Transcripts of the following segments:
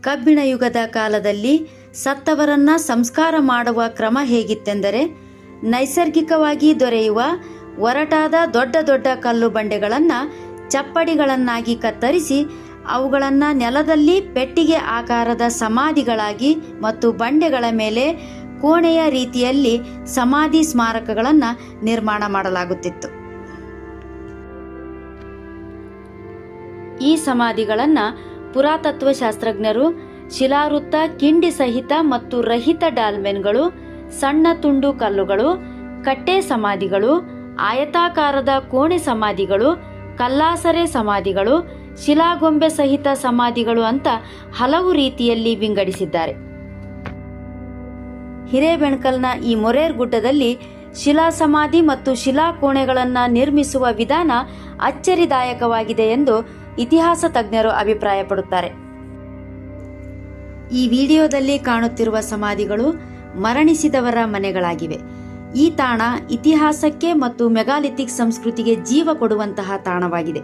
ಕಬ್ಬಿಣ ಯುಗದ ಕಾಲದಲ್ಲಿ ಸತ್ತವರನ್ನ ಸಂಸ್ಕಾರ ಮಾಡುವ ಕ್ರಮ ಹೇಗಿತ್ತೆಂದರೆ, ನೈಸರ್ಗಿಕವಾಗಿ ದೊರೆಯುವ ಒರಟಾದ ದೊಡ್ಡ ದೊಡ್ಡ ಕಲ್ಲು ಬಂಡೆಗಳನ್ನು ಚಪ್ಪಡಿಗಳನ್ನಾಗಿ ಕತ್ತರಿಸಿ ಅವುಗಳನ್ನು ನೆಲದಲ್ಲಿ ಪೆಟ್ಟಿಗೆ ಆಕಾರದ ಸಮಾಧಿಗಳಾಗಿ ಮತ್ತು ಬಂಡೆಗಳ ಮೇಲೆ ಕೋಣೆಯ ರೀತಿಯಲ್ಲಿ ಸಮಾಧಿ ಸ್ಮಾರಕಗಳನ್ನು ನಿರ್ಮಾಣ ಮಾಡಲಾಗುತ್ತಿತ್ತು. ಈ ಸಮಾಧಿಗಳನ್ನು ಪುರಾತತ್ವಶಾಸ್ತ್ರಜ್ಞರು ಶಿಲಾವೃತ್ತ, ಕಿಂಡಿ ಸಹಿತ ಮತ್ತು ರಹಿತ ಡಾಲ್ಮೆನ್ಗಳು, ಸಣ್ಣ ತುಂಡು ಕಲ್ಲುಗಳು, ಕಟ್ಟೆ ಸಮಾಧಿಗಳು, ಆಯತಾಕಾರದ ಕೋಣೆ ಸಮಾಧಿಗಳು, ಕಲ್ಲಾಸರೆ ಸಮಾಧಿಗಳು, ಶಿಲಾಗೊಂಬೆ ಸಹಿತ ಸಮಾಧಿಗಳು ಅಂತ ಹಲವು ರೀತಿಯಲ್ಲಿ ವಿಂಗಡಿಸಿದ್ದಾರೆ. ಹಿರೇಬೆಣಕಲ್ನ ಈ ಮೊರೇರ್ ಗುಡ್ಡದಲ್ಲಿ ಶಿಲಾ ಸಮಾಧಿ ಮತ್ತು ಶಿಲಾ ಕೋಣೆಗಳನ್ನು ನಿರ್ಮಿಸುವ ವಿಧಾನ ಅಚ್ಚರಿದಾಯಕವಾಗಿದೆ ಎಂದು ಇತಿಹಾಸ ತಜ್ಞರು ಅಭಿಪ್ರಾಯಪಡುತ್ತಾರೆ. ಈ ವಿಡಿಯೋದಲ್ಲಿ ಕಾಣುತ್ತಿರುವ ಸಮಾಧಿಗಳು ಮರಣಿಸಿದವರ ಮನೆಗಳಾಗಿವೆ. ಈ ತಾಣ ಇತಿಹಾಸಕ್ಕೆ ಮತ್ತು ಮೆಗಾಲಿಥಿಕ್ ಸಂಸ್ಕೃತಿಗೆ ಜೀವ ಕೊಡುವಂತಹ ತಾಣವಾಗಿದೆ.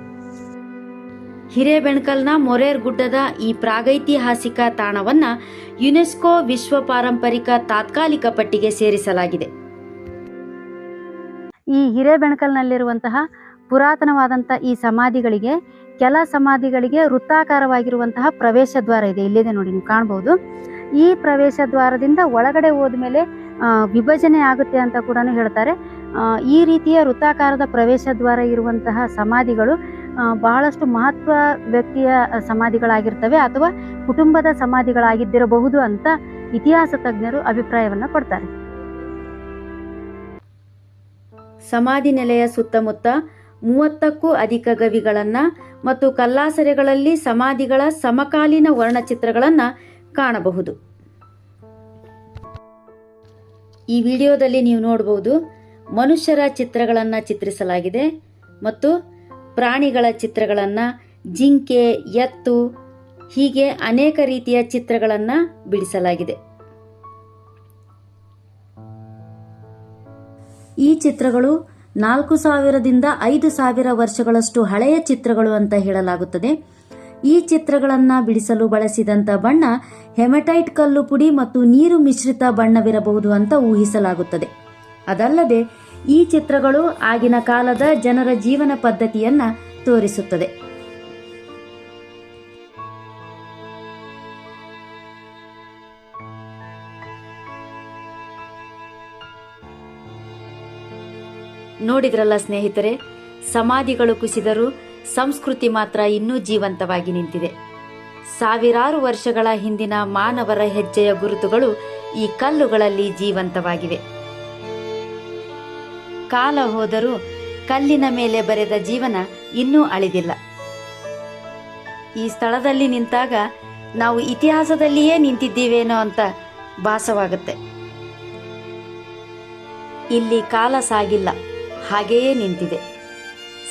ಹಿರೇಬೆಣಕಲ್ನ ಮೊರೇರ್ ಗುಡ್ಡದ ಈ ಪ್ರಾಗೈತಿಹಾಸಿಕ ತಾಣವನ್ನು ಯುನೆಸ್ಕೋ ವಿಶ್ವ ಪಾರಂಪರಿಕ ತಾತ್ಕಾಲಿಕ ಪಟ್ಟಿಗೆ ಸೇರಿಸಲಾಗಿದೆ. ಈ ಹಿರೇಬೆಣಕಲ್ನಲ್ಲಿರುವಂತಹ ಪುರಾತನವಾದಂಥ ಈ ಸಮಾಧಿಗಳಿಗೆ, ಕೆಲ ಸಮಾಧಿಗಳಿಗೆ ವೃತ್ತಾಕಾರವಾಗಿರುವಂತಹ ಪ್ರವೇಶ ದ್ವಾರ ಇದೆ. ಇಲ್ಲಿದೆ ನೋಡಿ, ನೀವು ಕಾಣಬಹುದು. ಈ ಪ್ರವೇಶ ದ್ವಾರದಿಂದ ಒಳಗಡೆ ಹೋದ್ಮೇಲೆ ವಿಭಜನೆ ಆಗುತ್ತೆ ಅಂತ ಕೂಡ ಹೇಳ್ತಾರೆ. ಈ ರೀತಿಯ ವೃತ್ತಾಕಾರದ ಪ್ರವೇಶ ದ್ವಾರ ಇರುವಂತಹ ಸಮಾಧಿಗಳು ಬಹಳಷ್ಟು ಮಹತ್ವ ವ್ಯಕ್ತಿಯ ಸಮಾಧಿಗಳಾಗಿರ್ತವೆ ಅಥವಾ ಕುಟುಂಬದ ಸಮಾಧಿಗಳಾಗಿದ್ದಿರಬಹುದು ಅಂತ ಇತಿಹಾಸ ತಜ್ಞರು ಅಭಿಪ್ರಾಯವನ್ನು ಕೊಡ್ತಾರೆ. ಸಮಾಧಿ ನೆಲೆಯ ಸುತ್ತಮುತ್ತ 30ಕ್ಕೂ ಅಧಿಕ ಗವಿಗಳನ್ನು ಮತ್ತು ಕಲ್ಲಾಸರೆಗಳಲ್ಲಿ ಸಮಾಧಿಗಳ ಸಮಕಾಲೀನ ವರ್ಣಚಿತ್ರಗಳನ್ನು ಕಾಣಬಹುದು. ಈ ವಿಡಿಯೋದಲ್ಲಿ ನೀವು ನೋಡಬಹುದು, ಮನುಷ್ಯರ ಚಿತ್ರಗಳನ್ನು ಚಿತ್ರಿಸಲಾಗಿದೆ ಮತ್ತು ಪ್ರಾಣಿಗಳ ಚಿತ್ರಗಳನ್ನು, ಜಿಂಕೆ, ಎತ್ತು, ಹೀಗೆ ಅನೇಕ ರೀತಿಯ ಚಿತ್ರಗಳನ್ನು ಬಿಡಿಸಲಾಗಿದೆ. ಈ ಚಿತ್ರಗಳು 4000ದಿಂದ 5000 ವರ್ಷಗಳಷ್ಟು ಹಳೆಯ ಚಿತ್ರಗಳು ಅಂತ ಹೇಳಲಾಗುತ್ತದೆ. ಈ ಚಿತ್ರಗಳನ್ನು ಬಿಡಿಸಲು ಬಳಸಿದಂಥ ಬಣ್ಣ ಹೆಮಟೈಟ್ ಕಲ್ಲು ಪುಡಿ ಮತ್ತು ನೀರು ಮಿಶ್ರಿತ ಬಣ್ಣವಿರಬಹುದು ಅಂತ ಊಹಿಸಲಾಗುತ್ತದೆ. ಅದಲ್ಲದೆ ಈ ಚಿತ್ರಗಳು ಆಗಿನ ಕಾಲದ ಜನರ ಜೀವನ ಪದ್ಧತಿಯನ್ನ ತೋರಿಸುತ್ತದೆ. ನೋಡಿದ್ರಲ್ಲ ಸ್ನೇಹಿತರೆ, ಸಮಾಧಿಗಳು ಕುಸಿದರೂ ಸಂಸ್ಕೃತಿ ಮಾತ್ರ ಇನ್ನೂ ಜೀವಂತವಾಗಿ ನಿಂತಿದೆ. ಸಾವಿರಾರು ವರ್ಷಗಳ ಹಿಂದಿನ ಮಾನವರ ಹೆಜ್ಜೆಯ ಗುರುತುಗಳು ಈ ಕಲ್ಲುಗಳಲ್ಲಿ ಜೀವಂತವಾಗಿವೆ. ಕಾಲ ಹೋದರೂ ಕಲ್ಲಿನ ಮೇಲೆ ಬರೆದ ಜೀವನ ಇನ್ನೂ ಅಳಿದಿಲ್ಲ. ಈ ಸ್ಥಳದಲ್ಲಿ ನಿಂತಾಗ ನಾವು ಇತಿಹಾಸದಲ್ಲಿಯೇ ನಿಂತಿದ್ದೀವೇನೋ ಅಂತ ಭಾಸವಾಗುತ್ತೆ. ಇಲ್ಲಿ ಕಾಲ ಸಾಗಿಲ್ಲ, ಹಾಗೆಯೇ ನಿಂತಿದೆ.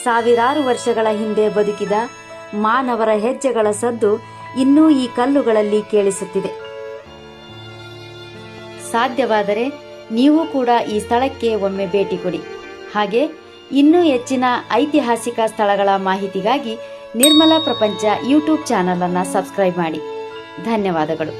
ಸಾವಿರಾರು ವರ್ಷಗಳ ಹಿಂದೆ ಬದುಕಿದ ಮಾನವರ ಹೆಜ್ಜೆಗಳ ಸದ್ದು ಇನ್ನೂ ಈ ಕಲ್ಲುಗಳಲ್ಲಿ ಕೇಳಿಸುತ್ತಿದೆ. ಸಾಧ್ಯವಾದರೆ ನೀವು ಕೂಡ ಈ ಸ್ಥಳಕ್ಕೆ ಒಮ್ಮೆ ಭೇಟಿ ಕೊಡಿ. ಹಾಗೆ ಇನ್ನೂ ಹೆಚ್ಚಿನ ಐತಿಹಾಸಿಕ ಸ್ಥಳಗಳ ಮಾಹಿತಿಗಾಗಿ ನಿರ್ಮಲ ಪ್ರಪಂಚ ಯೂಟ್ಯೂಬ್ ಚಾನಲ್ ಅನ್ನು ಸಬ್ಸ್ಕ್ರೈಬ್ ಮಾಡಿ. ಧನ್ಯವಾದಗಳು.